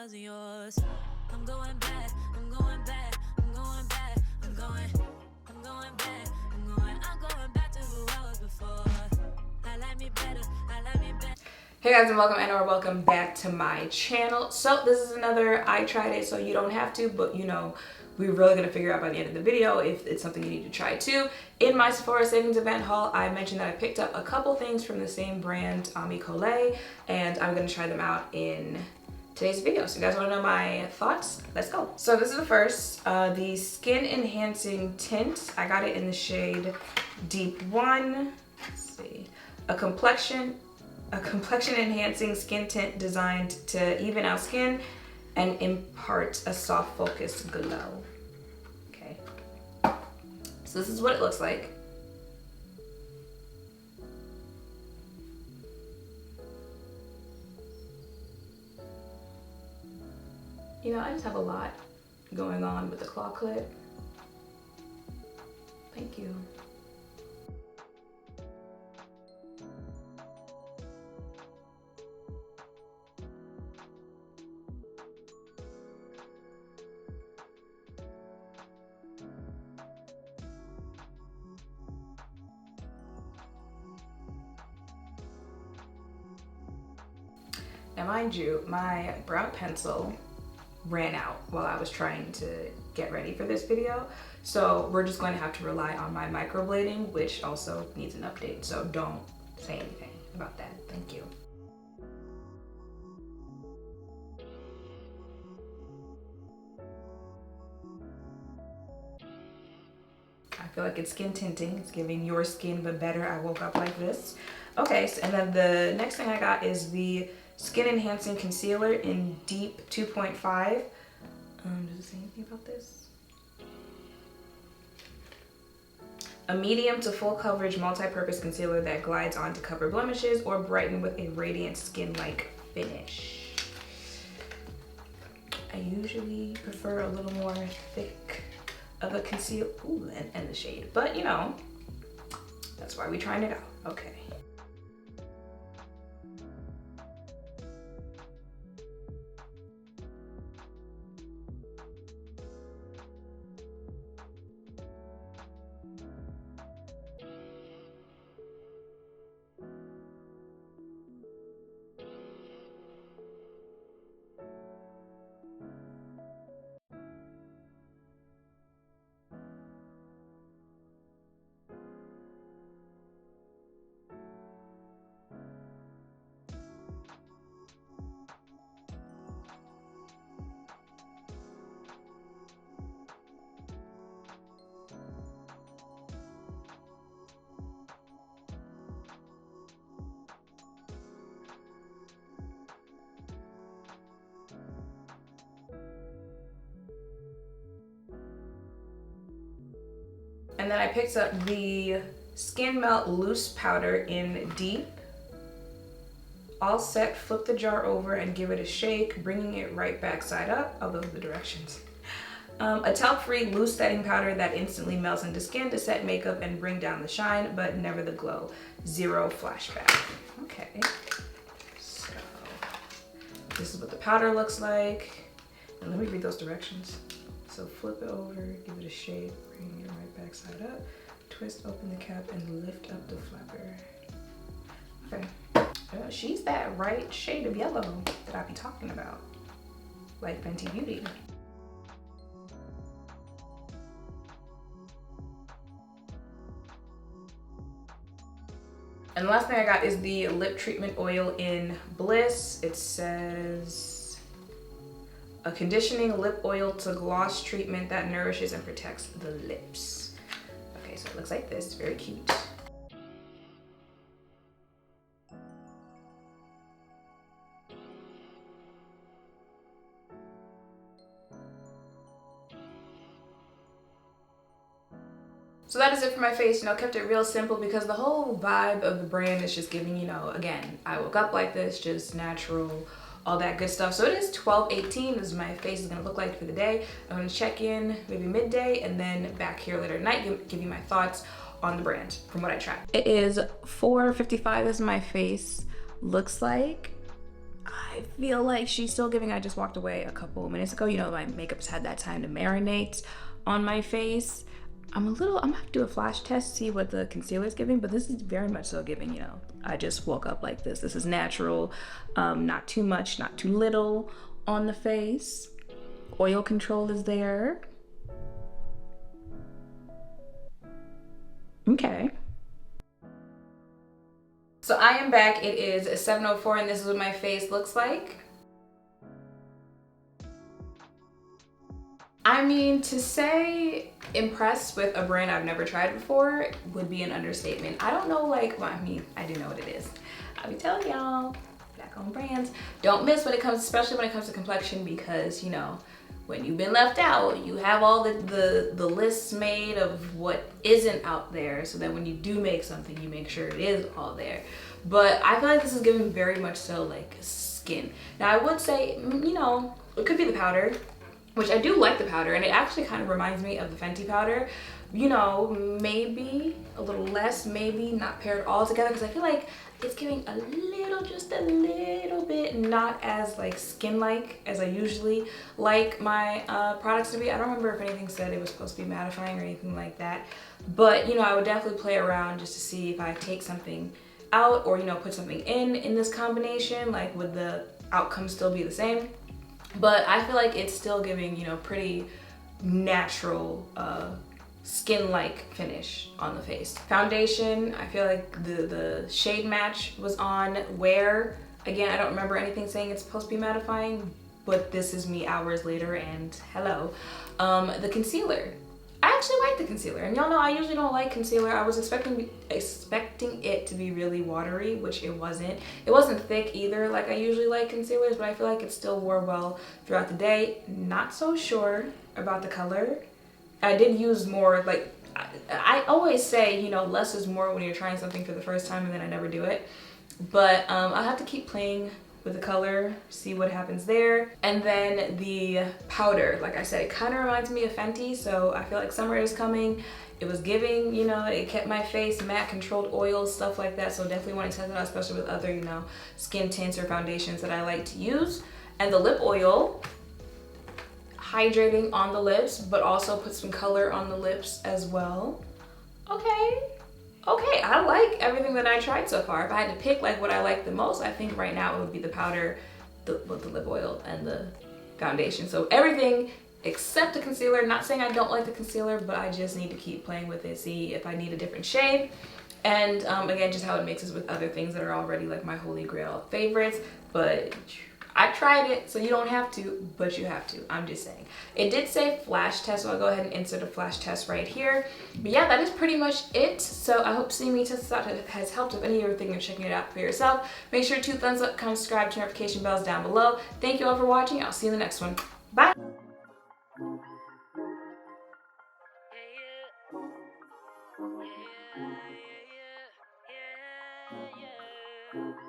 wasn't yours. I'm going back, I'm going back, I'm going back, I'm going back, I'm going back to who I was before. I like me better, I like me better. Hey guys, and welcome back to my channel. So this is another I tried it, so you don't have to, but you know, we're really gonna figure out by the end of the video if it's something you need to try too. In my Sephora savings event haul, I mentioned that I picked up a couple things from the same brand, Colé, and I'm gonna try them out in today's video. So you guys wanna know my thoughts? Let's go. So this is the first, the Skin Enhancing Tint. I got it in the shade Deep 1. Let's see. A complexion enhancing skin tint designed to even out skin and impart a soft focused glow. Okay, so this is what it looks like. You know, I just have a lot going on with the claw clip. Thank you. Now mind you, my brown pencil ran out while I was trying to get ready for this video. So we're just going to have to rely on my microblading, which also needs an update. So don't say anything about that. Thank you. I feel like it's skin tinting. It's giving your skin but better. I woke up like this. Okay, so, and then the next thing I got is the Skin Enhancing Concealer in Deep 2.5. Does it say anything about this? A medium to full coverage multi-purpose concealer that glides on to cover blemishes or brighten with a radiant skin-like finish. I usually prefer a little more thick of a concealer, and the shade, but you know, that's why we're trying it out. Okay. And then I picked up the Skin Melt Loose Powder in Deep. All set, flip the jar over and give it a shake, bringing it right back side up. Oh, those are the directions. A Talc-Free loose setting powder that instantly melts into skin to set makeup and bring down the shine, but never the glow. Zero flashback. Okay, so this is what the powder looks like. And let me read those directions. So flip it over, give it a shake, bring it right back side up, twist open the cap and lift up the flapper. Okay, she's that right shade of yellow that I be talking about, like Fenty Beauty. And the last thing I got is the lip treatment oil in Bliss. It says a conditioning lip oil to gloss treatment that nourishes and protects the lips. Okay, so it looks like this, very cute. So that is it for my face. You know, kept it real simple because the whole vibe of the brand is just giving, you know, again, I woke up like this, just natural, all that good stuff. So it is 12:18. This is my face is gonna look like for the day. I'm gonna check in maybe midday and then back here later at night, give you my thoughts on the brand from what I tried. It is 4:55. This is my face looks like. I feel like she's still giving. I just walked away a couple minutes ago. You know, my makeup's had that time to marinate on my face. I'm gonna have to do a flash test, see what the concealer is giving, but this is very much so giving, you know, I just woke up like this. This is natural, not too much, not too little on the face. Oil control is there. Okay. So I am back. It is 7:04 and this is what my face looks like. I mean, to say impressed with a brand I've never tried before would be an understatement. I don't know, like, well, I mean, I do know what it is. I'll be telling y'all, black-owned brands don't miss when it comes, especially when it comes to complexion, because, you know, when you've been left out, you have all the lists made of what isn't out there, so that when you do make something, you make sure it is all there. But I feel like this is giving very much so like skin. Now I would say, you know, it could be the powder, which I do like the powder, and it actually kind of reminds me of the Fenty powder. You know, maybe a little less, maybe not paired all together, because I feel like it's giving a little, just a little bit, not as like skin-like as I usually like my products to be. I don't remember if anything said it was supposed to be mattifying or anything like that, but you know, I would definitely play around just to see if I take something out or, you know, put something in this combination, like would the outcome still be the same? But I feel like it's still giving, you know, pretty natural skin-like finish on the face. Foundation, I feel like the shade match was on Wear. Again, I don't remember anything saying it's supposed to be mattifying, but this is me hours later and hello. The concealer. I actually like the concealer, and y'all know I usually don't like concealer. I was expecting it to be really watery, which it wasn't. It wasn't thick either like I usually like concealers, but I feel like it still wore well throughout the day. Not so sure about the color. I did use more, like, I always say, you know, less is more when you're trying something for the first time, and then I never do it. But I'll have to keep playing with the color, see what happens there. And then the powder, like I said, it kind of reminds me of Fenty, so I feel like summer is coming. It was giving, you know, it kept my face matte, controlled oils, stuff like that, so definitely want to test it out, especially with other, you know, skin tints or foundations that I like to use. And the lip oil, hydrating on the lips, but also put some color on the lips as well. Okay, I like everything that I tried so far. If I had to pick like what I like the most, I think right now it would be the powder, the lip oil, and the foundation. So everything except the concealer. Not saying I don't like the concealer, but I just need to keep playing with it, see if I need a different shade. And again, just how it mixes with other things that are already like my holy grail favorites. But I tried it, so you don't have to, but you have to. I'm just saying. It did say flash test, so I'll go ahead and insert a flash test right here. But yeah, that is pretty much it. So I hope seeing me test this out has helped. If any of you are thinking of checking it out for yourself, make sure to thumbs up, comment, subscribe, turn notification bells down below. Thank you all for watching. I'll see you in the next one. Bye. Yeah, yeah, yeah, yeah, yeah.